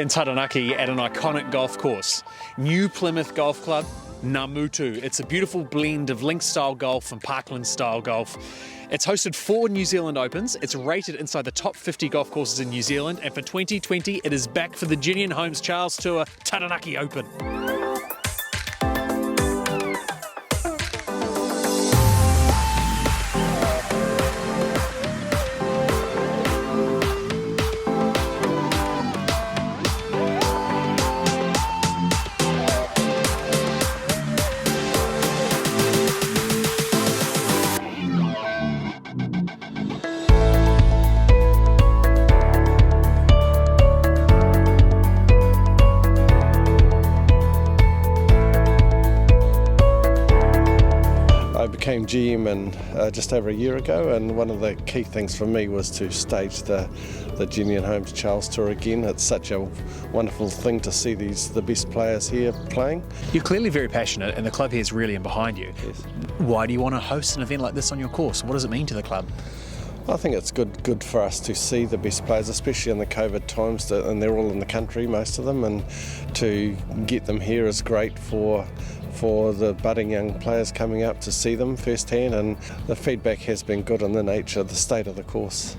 in Taranaki at an iconic golf course. New Plymouth Golf Club, Namutu. It's a beautiful blend of links-style golf and parkland-style golf. It's hosted 4 New Zealand Opens. It's rated inside the top 50 golf courses in New Zealand. And for 2020, it is back for the Ginian Homes Charles Tour Taranaki Open. I became GM just over a year ago, and one of the key things for me was to stage the Ginian Homes Charles Tour again. It's such a wonderful thing to see the best players here playing. You're clearly very passionate and the club here is really in behind you. Yes. Why do you want to host an event like this on your course? What does it mean to the club? I think it's good for us to see the best players, especially in the COVID times, and they're all in the country, most of them, and to get them here is great for the budding young players coming up to see them firsthand, and the feedback has been good on the nature of the state of the course.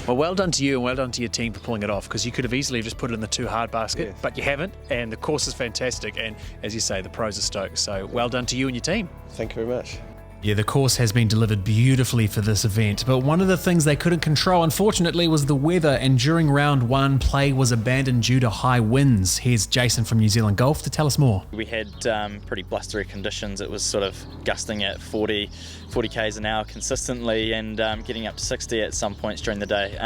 Well done to you and well done to your team for pulling it off, because you could have easily just put it in the too hard basket, Yes. but you haven't, and the course is fantastic, and as you say, the pros are stoked, so well done to you and your team. Thank you very much. Yeah, the course has been delivered beautifully for this event, but one of the things they couldn't control, unfortunately, was the weather, and during round 1, play was abandoned due to high winds. Here's Jason from New Zealand Golf to tell us more. We had pretty blustery conditions. It was sort of gusting at 40 k's an hour consistently, and getting up to 60 at some points during the day.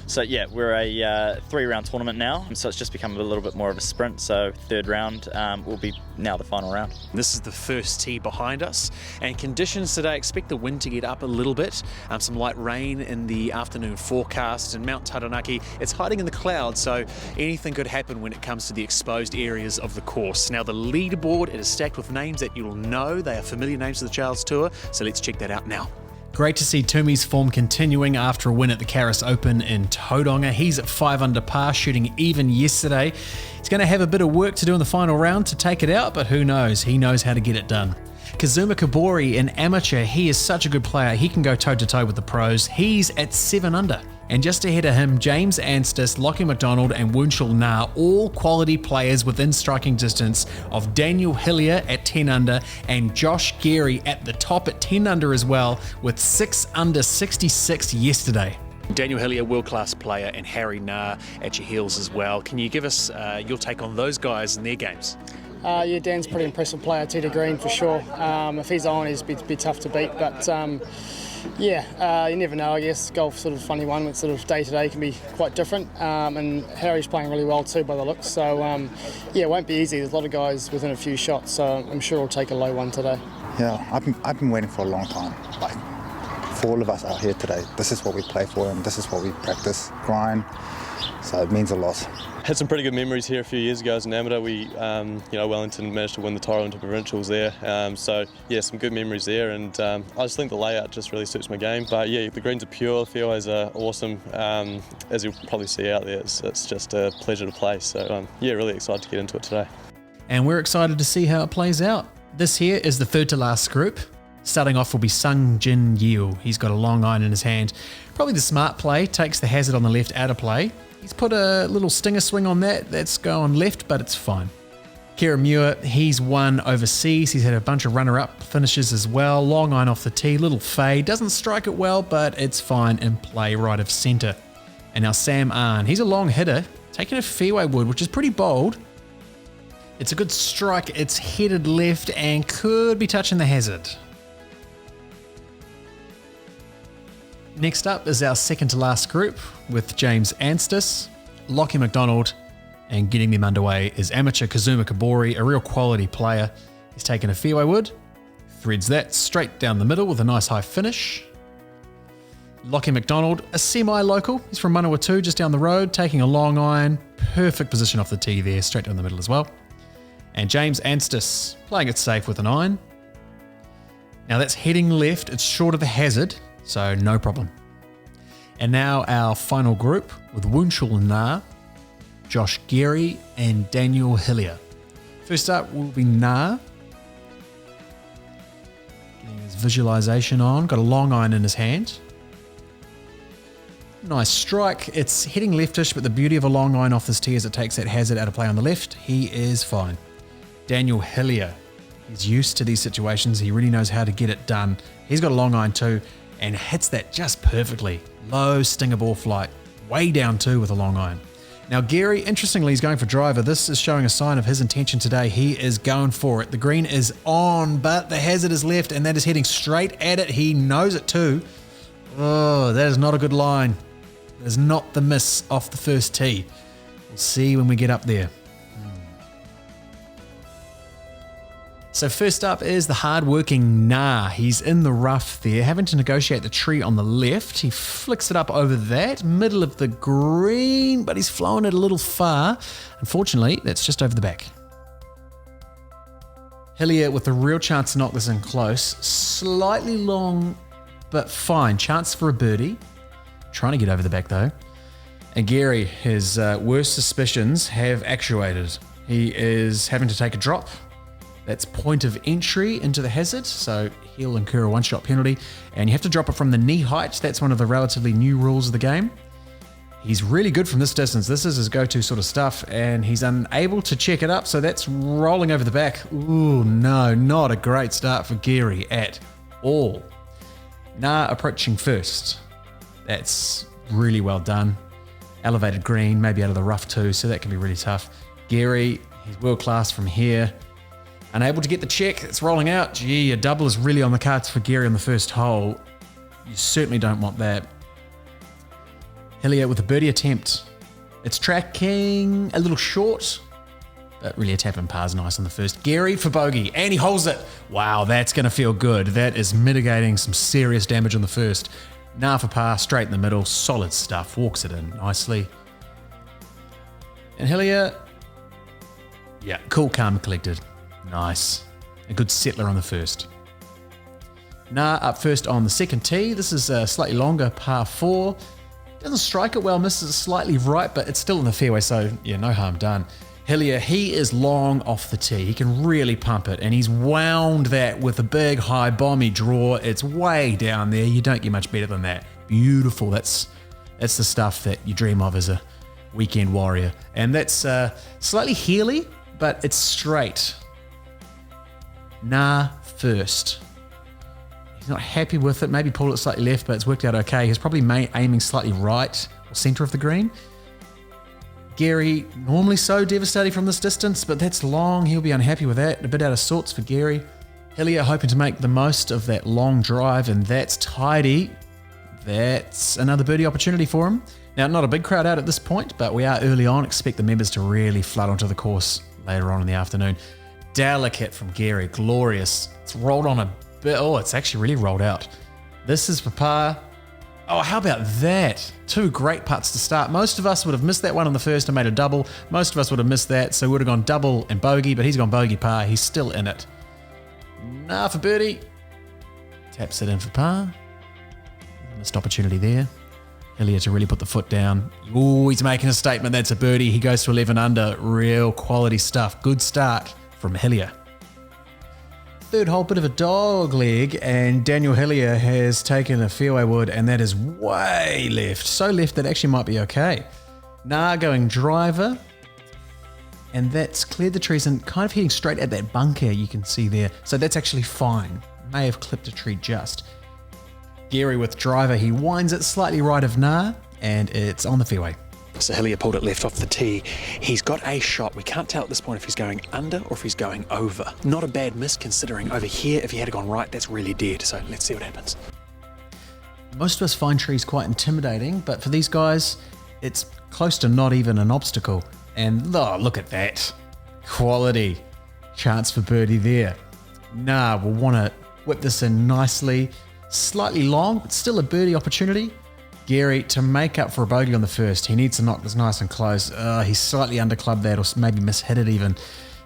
So yeah, we're a 3-round tournament now, so it's just become a little bit more of a sprint. So 3rd round will be now the final round. This is the first tee behind us, and conditions today, expect the wind to get up a little bit, some light rain in the afternoon forecast, and Mount Taranaki, it's hiding in the clouds, so anything could happen when it comes to the exposed areas of the course. Now the leaderboard, it is stacked with names that you'll know. They are familiar names to the Charles Tour, so let's check that out now. Great to see Tumi's form continuing after a win at the Karis Open in Tauranga. He's at 5 under par, shooting even yesterday. He's going to have a bit of work to do in the final round to take it out, but who knows? He knows how to get it done. Kazuma Kaburi, an amateur, he is such a good player. He can go toe-to-toe with the pros. He's at 7 under. And just ahead of him, James Anstis, Lockie McDonald and Wunshul Na, all quality players within striking distance of Daniel Hillier at 10 under and Josh Geary at the top at 10 under as well, with 6 under 66 yesterday. Daniel Hillier, world-class player, and Harry Na at your heels as well. Can you give us your take on those guys and their games? Yeah, Dan's a pretty impressive player, tee to green for sure. If he's on, he's a bit tough to beat, but yeah, you never know, I guess. Golf's sort of a funny one, with sort of day-to-day can be quite different, and Harry's playing really well too by the looks, so yeah, it won't be easy. There's a lot of guys within a few shots, so I'm sure we'll take a low one today. Yeah, I've been waiting for a long time. Like, for all of us out here today, this is what we play for and this is what we practice, grind, so it means a lot. Had some pretty good memories here a few years ago as an amateur. We, Wellington managed to win the Tyrrell into provincials there. So yeah, some good memories there, and I just think the layout just really suits my game. But yeah, the greens are pure, the fairways are awesome. As you'll probably see out there, it's just a pleasure to play. So yeah, really excited to get into it today. And we're excited to see how it plays out. This here is the 3rd to last group. Starting off will be Sung Jin Yeo. He's got a long iron in his hand. Probably the smart play, takes the hazard on the left out of play. He's put a little stinger swing on that. That's going left, but it's fine. Muir, he's won overseas. He's had a bunch of runner-up finishes as well. Long iron off the tee, little fade. Doesn't strike it well, but it's fine in play right of centre. And now Sam Arn, he's a long hitter, taking a fairway wood, which is pretty bold. It's a good strike. It's headed left and could be touching the hazard. Next up is our 2nd to last group with James Anstis, Lockie McDonald, and getting them underway is amateur Kazuma Kaburi, a real quality player. He's taken a fairway wood, threads that straight down the middle with a nice high finish. Lockie McDonald, a semi-local, he's from Manawatu, just down the road, taking a long iron, perfect position off the tee there, straight down the middle as well. And James Anstis, playing it safe with an iron. Now that's heading left, it's short of the hazard, so no problem. And now our final group with Wunshul Na, Josh Geary and Daniel Hillier. First up will be Nah. Getting his visualization on. Got a long iron in his hand. Nice strike. It's heading leftish, but the beauty of a long iron off this tee is it takes that hazard out of play on the left. He is fine. Daniel Hillier. He's used to these situations. He really knows how to get it done. He's got a long iron too and hits that just perfectly. Low stinger ball flight. Way down too with a long iron. Now Geary, interestingly, he's going for driver. This is showing a sign of his intention today. He is going for it. The green is on, but the hazard is left and that is heading straight at it. He knows it too. Oh, that is not a good line. That is not the miss off the first tee. We'll see when we get up there. So first up is the hard-working Nah. He's in the rough there, having to negotiate the tree on the left. He flicks it up over that, middle of the green, but he's flown it a little far. Unfortunately, that's just over the back. Hillier with a real chance to knock this in close. Slightly long, but fine. Chance for a birdie. Trying to get over the back though. And Geary, his worst suspicions have actuated. He is having to take a drop. That's point of entry into the hazard, so he'll incur a one-shot penalty, and you have to drop it from the knee height. That's one of the relatively new rules of the game. He's really good from this distance. This is his go-to sort of stuff, and he's unable to check it up, so that's rolling over the back. Ooh, no, not a great start for Geary at all. Nah approaching first. That's really well done. Elevated green, maybe out of the rough too, so that can be really tough. Geary, he's world-class from here. Unable to get the check, it's rolling out. Gee, a double is really on the cards for Geary on the first hole. You certainly don't want that. Hillier with a birdie attempt. It's tracking a little short, but really a tap and par is nice on the first. Geary for bogey, and he holds it. Wow, that's going to feel good. That is mitigating some serious damage on the first. Nah for par, straight in the middle, solid stuff. Walks it in nicely. And Hillier, yeah, cool, calm, collected. Nice. A good settler on the first. Nah up first on the second tee. This is a slightly longer par 4. Doesn't strike it well, misses it slightly right, but it's still in the fairway, so yeah, no harm done. Hillier, he is long off the tee. He can really pump it, and he's wound that with a big, high, bomby draw. It's way down there. You don't get much better than that. Beautiful. That's the stuff that you dream of as a weekend warrior. And that's slightly heely, but it's straight. Nah first. He's not happy with it. Maybe pulled it slightly left, but it's worked out okay. He's probably aiming slightly right or centre of the green. Geary, normally so devastating from this distance, but that's long. He'll be unhappy with that. A bit out of sorts for Geary. Hillier hoping to make the most of that long drive, and that's tidy. That's another birdie opportunity for him. Now, not a big crowd out at this point, but we are early on. Expect the members to really flood onto the course later on in the afternoon. Delicate from Geary, glorious. It's rolled on a bit. Oh, it's actually really rolled out. This is for par. Oh, how about that? 2 great putts to start. Most of us would have missed that one on the first and made a double. Most of us would have missed that, so we would have gone double and bogey, but he's gone bogey par. He's still in it. Nah for birdie. Taps it in for par. Missed opportunity there. Hillier to really put the foot down. Oh, he's making a statement. That's a birdie. He goes to 11 under. Real quality stuff. Good start from Hillier. Third hole, bit of a dog leg, and Daniel Hillier has taken a fairway wood, and that is way left. So left that actually might be okay. Nah going driver, and that's cleared the trees and kind of heading straight at that bunker you can see there. So that's actually fine. May have clipped a tree just. Geary with driver, he winds it slightly right of Nah, and it's on the fairway. So Hillier pulled it left off the tee. He's got a shot. We can't tell at this point if he's going under or if he's going over. Not a bad miss considering over here, if he had gone right, that's really dead. So let's see what happens. Most of us find trees quite intimidating, but for these guys, it's close to not even an obstacle. And oh, look at that. Quality. Chance for birdie there. Nah, we'll want to whip this in nicely. Slightly long, but still a birdie opportunity. Geary, to make up for a bogey on the first, he needs to knock this nice and close. He's slightly underclubbed that, or maybe mishit it even.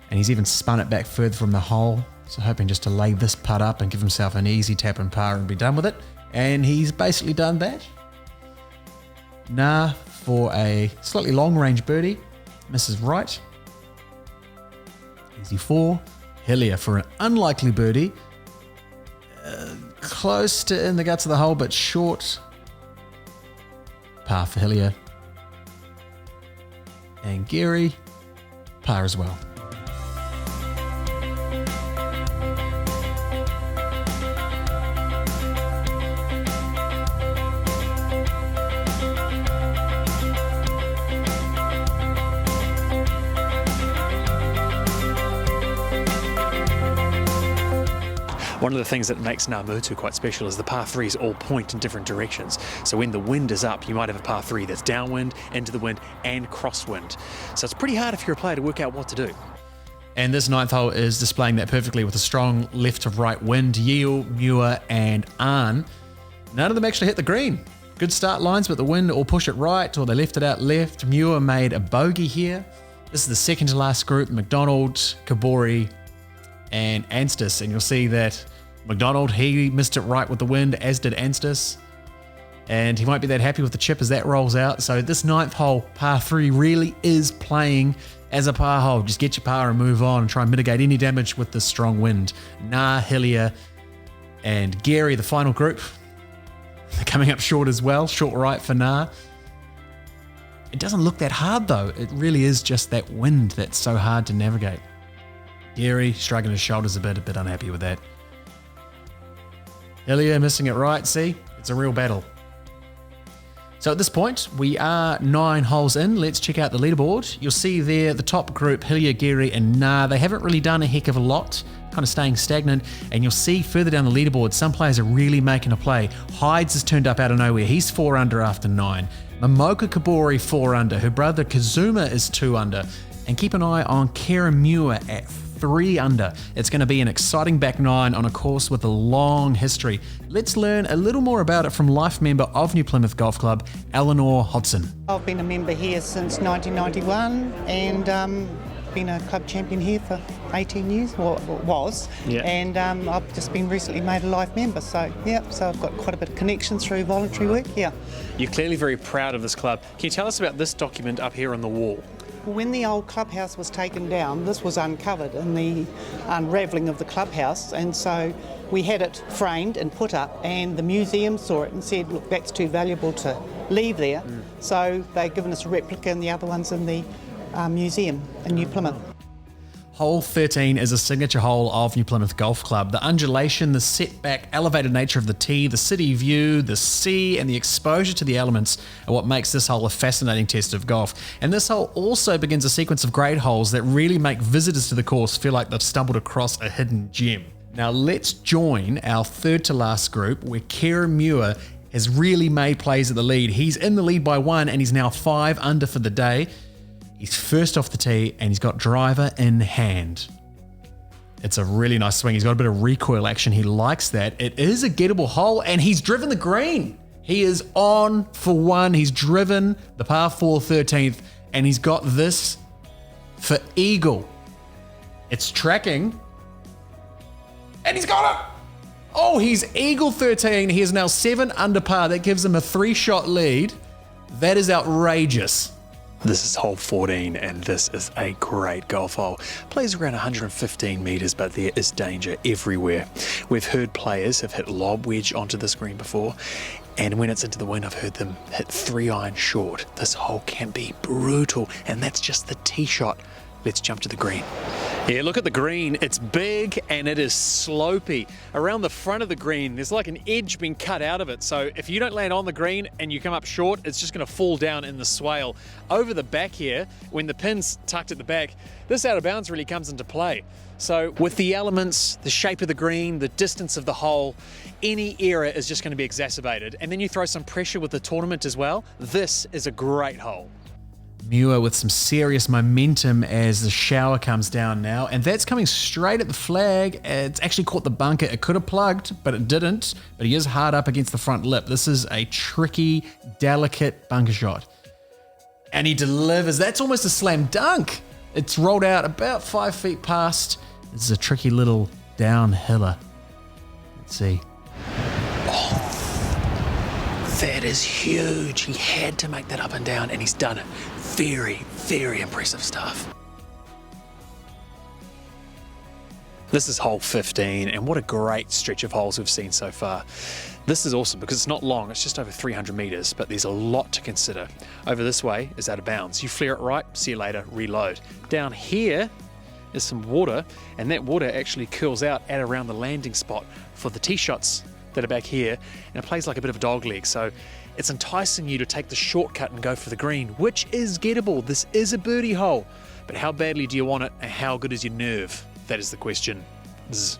And he's even spun it back further from the hole. So hoping just to lay this putt up and give himself an easy tap and par and be done with it. And he's basically done that. Nah for a slightly long range birdie. misses right. Easy 4. Hillier for an unlikely birdie. Close to in the guts of the hole, but short. Par for Hillier. And Gary, par as well. One of the things that makes Ngā quite special is the par 3s all point in different directions. So when the wind is up, you might have a par 3 that's downwind, into the wind, and crosswind. So it's pretty hard if you're a player to work out what to do. And this 9th hole is displaying that perfectly with a strong left to right wind. Yale, Muir, and Arn. None of them actually hit the green. Good start lines, but the wind will push it right, or they left it out left. Muir made a bogey here. This is the second to last group: McDonald, Kaburi, and Anstis. And you'll see that McDonald, he missed it right with the wind, as did Anstis. And he won't be that happy with the chip as that rolls out. So this 9th hole, par 3, really is playing as a par hole. Just get your par and move on and try and mitigate any damage with this strong wind. Hillier, and Gary, the final group. They're coming up short as well. Short right for It doesn't look that hard though. It really is just that wind that's so hard to navigate. Gary shrugging his shoulders a bit unhappy with that. Hillier missing it right, see? It's a real battle. So at this point, we are 9 holes in. Let's check out the leaderboard. You'll see there the top group, Hillier, Gary, and They haven't really done a heck of a lot, kind of staying stagnant. And you'll see further down the leaderboard, some players are really making a play. Hides has turned up out of nowhere. He's 4 under after 9. Kazuma Kaburi 4 under. Her brother Kazuma is 2 under. And keep an eye on Karen Muir at 3 under. It's going to be an exciting back 9 on a course with a long history. Let's learn a little more about it from life member of New Plymouth Golf Club, Eleanor Hodson. I've been a member here since 1991 and been a club champion here for 18 years, and I've just been recently made a life member, so I've got quite a bit of connections through voluntary work here. You're clearly very proud of this club. Can you tell us about this document up here on the wall? When the old clubhouse was taken down, this was uncovered in the unravelling of the clubhouse, and so we had it framed and put up, and the museum saw it and said, look, that's too valuable to leave there. So they've given us a replica, and the other one's in the museum in New Plymouth. Hole 13 is a signature hole of New Plymouth Golf Club. The undulation, the setback, elevated nature of the tee, the city view, the sea, and the exposure to the elements are what makes this hole a fascinating test of golf. And this hole also begins a sequence of grade holes that really make visitors to the course feel like they've stumbled across a hidden gem. Now let's join our third to last group where Kieran Muir has really made plays at the lead. He's in the lead by 1 and he's now 5 under for the day. He's first off the tee and he's got driver in hand. It's a really nice swing. He's got a bit of recoil action. He likes that. It is a gettable hole and he's driven the green. He is on for 1. He's driven the par 4 13th and he's got this for eagle. It's tracking and he's got it. Oh, he's eagle 13. He is now 7 under par. That gives him a 3-shot lead. That is outrageous. This is hole 14 and this is a great golf hole. Plays around 115 metres, but there is danger everywhere. We've heard players have hit lob wedge onto this green before, and when it's into the wind, I've heard them hit 3-iron short. This hole can be brutal, and that's just the tee shot. Let's jump to the green. Yeah, look at the green. It's big and it is slopey. Around the front of the green, there's like an edge being cut out of it. So if you don't land on the green and you come up short, it's just going to fall down in the swale. Over the back here, when the pin's tucked at the back, this out of bounds really comes into play. So with the elements, the shape of the green, the distance of the hole, any error is just going to be exacerbated. And then you throw some pressure with the tournament as well. This is a great hole. Muir with some serious momentum as the shower comes down now, and that's coming straight at the flag. It's actually caught the bunker. It could have plugged, but it didn't. But he is hard up against the front lip. This is a tricky, delicate bunker shot. And he delivers. That's almost a slam dunk. It's rolled out about 5 feet past. This is a tricky little downhiller. Let's see. That is huge. He had to make that up and down, and he's done it. Very, very impressive stuff. This is hole 15, and what a great stretch of holes we've seen so far. This is awesome because it's not long, it's just over 300 metres, but there's a lot to consider. Over this way is out of bounds. You flare it right, see you later, reload. Down here is some water, and that water actually curls out at around the landing spot for the tee shots that are back here, and it plays like a bit of a dog leg, so it's enticing you to take the shortcut and go for the green, which is gettable. This is a birdie hole, but how badly do you want it, and how good is your nerve? That is the question. Zzz.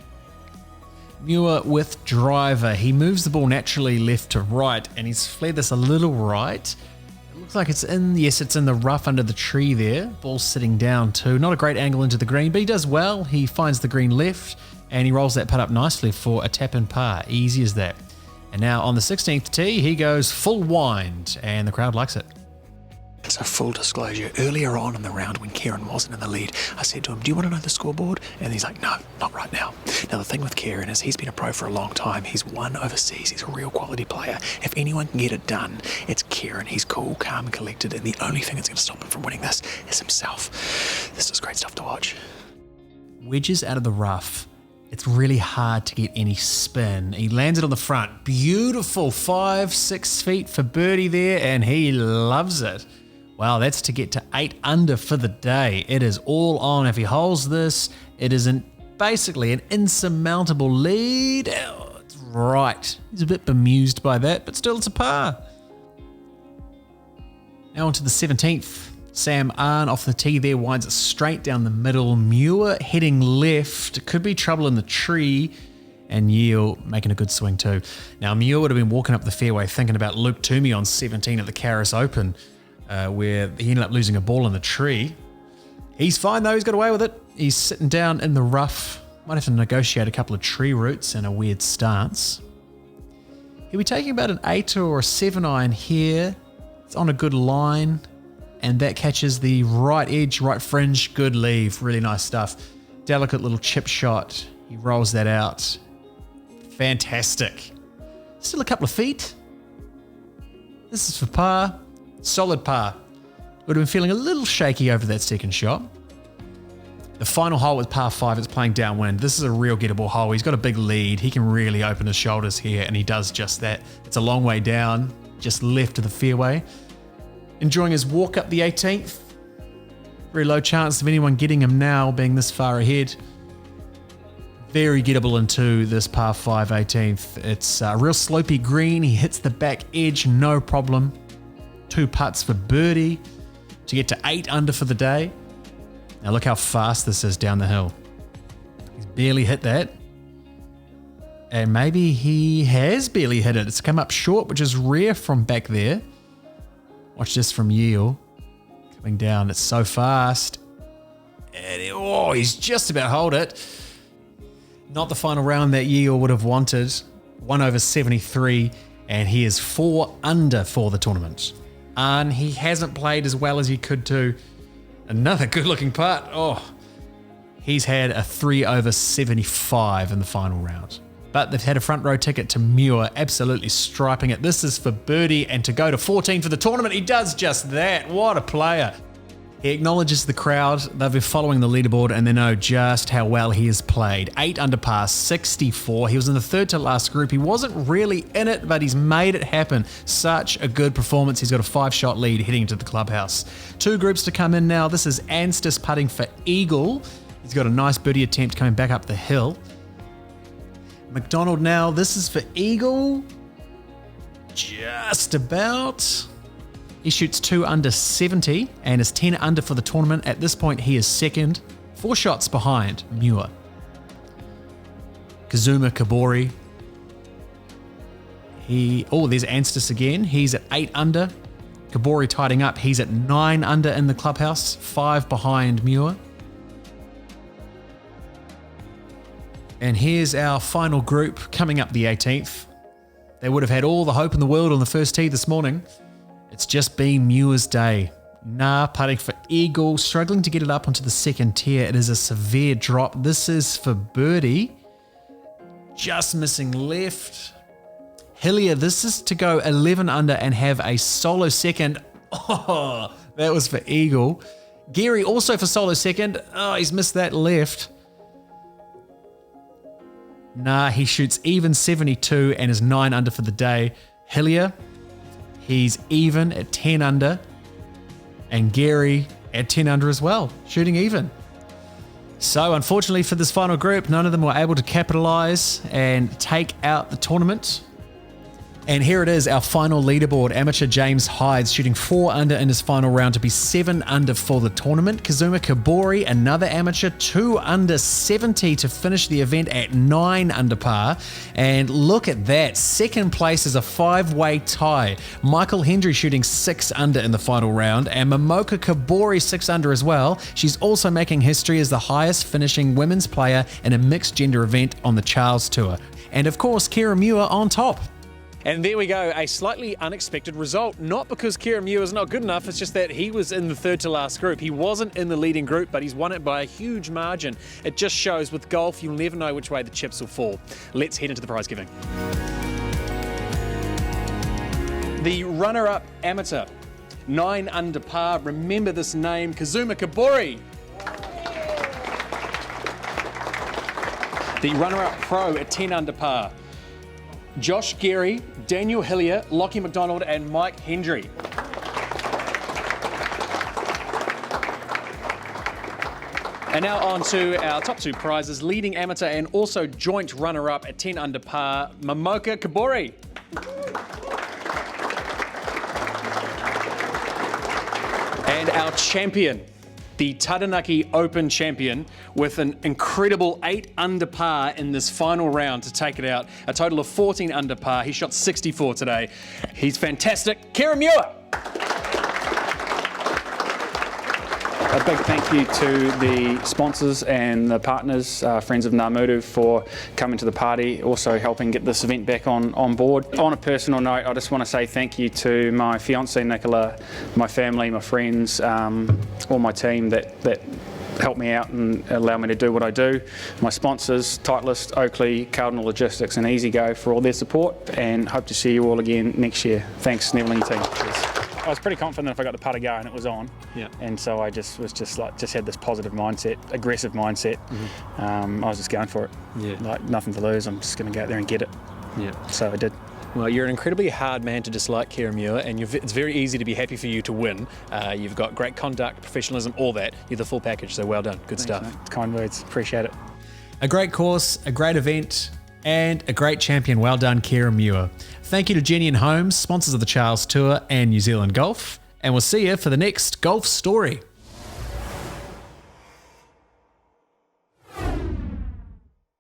Muir with driver. He moves the ball naturally left to right, and he's flared this a little right. It looks like it's in, yes, it's in the rough under the tree there. Ball's sitting down too. Not a great angle into the green, but he does well. He finds the green left, and he rolls that putt up nicely for a tap and par. Easy as that. And now on the 16th tee, he goes full wind, and the crowd likes it. So full disclosure, earlier on in the round when Kieran wasn't in the lead, I said to him, do you want to know the scoreboard? And he's like, no, not right now. Now the thing with Kieran is he's been a pro for a long time. He's won overseas. He's a real quality player. If anyone can get it done, it's Kieran. He's cool, calm and collected, and the only thing that's going to stop him from winning this is himself. This is great stuff to watch. Wedges out of the rough. It's really hard to get any spin. He lands it on the front. Beautiful 5-6 feet for birdie there, and he loves it. Wow, that's to get to 8 under for the day. It is all on. If he holds this, it is basically an insurmountable lead. Oh, it's right. He's a bit bemused by that, but still it's a par. Now on to the 17th. Sam Arn off the tee there, winds it straight down the middle. Muir heading left. Could be trouble in the tree. And Yale making a good swing too. Now Muir would have been walking up the fairway thinking about Luke Toomey on 17 at the Caris Open, where he ended up losing a ball in the tree. He's fine though, he's got away with it. He's sitting down in the rough. Might have to negotiate a couple of tree roots and a weird stance. He'll be taking about an 8 or a 7 iron here. It's on a good line, and that catches the right edge, right fringe, good leave, really nice stuff. Delicate little chip shot. He rolls that out. Fantastic. Still a couple of feet. This is for par. Solid par. Would have been feeling a little shaky over that second shot. The final hole with par 5, it's playing downwind. This is a real gettable hole. He's got a big lead. He can really open his shoulders here, and he does just that. It's a long way down, just left of the fairway. Enjoying his walk up the 18th. Very low chance of anyone getting him now, being this far ahead. Very gettable into this par 5 18th. It's a real slopey green. He hits the back edge, no problem. 2 putts for birdie to get to 8 under for the day. Now look how fast this is down the hill. He's barely hit that. And maybe he has barely hit it. It's come up short, which is rare from back there. Watch this from Yale. Coming down, it's so fast. And he's just about hold it. Not the final round that Yale would have wanted. 1 over 73, and he is 4 under for the tournament. And he hasn't played as well as he could do. Another good-looking putt. He's had a 3 over 75 in the final round. But they've had a front row ticket to Muir, absolutely striping it. This is for birdie and to go to 14 for the tournament. He does just that. What a player. He acknowledges the crowd. They've been following the leaderboard and they know just how well he has played. 8 under par, 64. He was in the third to last group. He wasn't really in it, but he's made it happen. Such a good performance. He's got a 5-shot lead heading into the clubhouse. 2 groups to come in now. This is Anstis putting for eagle. He's got a nice birdie attempt coming back up the hill. McDonald now, this is for eagle. Just about. He shoots 2 under 70 and is 10 under for the tournament. At this point, he is second, 4 shots behind Muir. Kazuma Kaburi. There's Anstis again. He's at 8 under. Kaburi tidying up. He's at 9 under in the clubhouse, 5 behind Muir. And here's our final group coming up the 18th. They would have had all the hope in the world on the first tee this morning. It's just been Muir's day. Putting for eagle, struggling to get it up onto the second tier. It is a severe drop. This is for birdie. Just missing left. Hillier, this is to go 11 under and have a solo second. Oh, that was for eagle. Gary also for solo second. Oh, he's missed that left. Nah, he shoots even 72 and is 9 under for the day. Hillier, he's even at 10 under. And Gary at 10 under as well, shooting even. So unfortunately for this final group, none of them were able to capitalise and take out the tournament. And here it is, our final leaderboard. Amateur James Hydes shooting 4 under in his final round to be 7 under for the tournament. Kazuma Kaburi, another amateur, 2 under 70 to finish the event at 9 under par. And look at that, second place is a 5-way tie. Michael Hendry shooting 6 under in the final round, and Momoka Kaburi 6 under as well. She's also making history as the highest finishing women's player in a mixed gender event on the Charles Tour. And of course, Kira Muir on top. And there we go, a slightly unexpected result. Not because Kieran Muir is not good enough, it's just that he was in the third to last group. He wasn't in the leading group, but he's won it by a huge margin. It just shows with golf, you'll never know which way the chips will fall. Let's head into the prize giving. The runner-up amateur, 9 under par. Remember this name, Kazuma Kaburi. The runner-up pro at 10 under par. Josh Gary, Daniel Hillier, Lockie McDonald and Mike Hendry. And now on to our top 2 prizes, leading amateur and also joint runner-up at 10 under par, Momoka Kaburi. And our champion, the Taranaki Open champion, with an incredible 8 under par in this final round to take it out. A total of 14 under par. He shot 64 today. He's fantastic. Kieran Muir. A big thank you to the sponsors and the partners, Friends of Namudu, for coming to the party, also helping get this event back on board. On a personal note, I just want to say thank you to my fiancée Nicola, my family, my friends, all my team that help me out and allow me to do what I do. My sponsors, Titleist, Oakley, Cardinal Logistics and EasyGo for all their support, and hope to see you all again next year. Thanks, Neville and team. Cheers. I was pretty confident if I got the putter going, it was on. Yeah. And so I just had this positive mindset, aggressive mindset. I was just going for it. Yeah. Like nothing to lose. I'm just going to go out there and get it. Yeah. So I did. Well, you're an incredibly hard man to dislike, Kieran Muir, and it's very easy to be happy for you to win. You've got great conduct, professionalism, all that. You're the full package, so well done. Good stuff. Mate. Kind words. Appreciate it. A great course, a great event, and a great champion. Well done, Kieran Muir. Thank you to Jenny and Holmes, sponsors of the Charles Tour and New Zealand Golf. And we'll see you for the next golf story.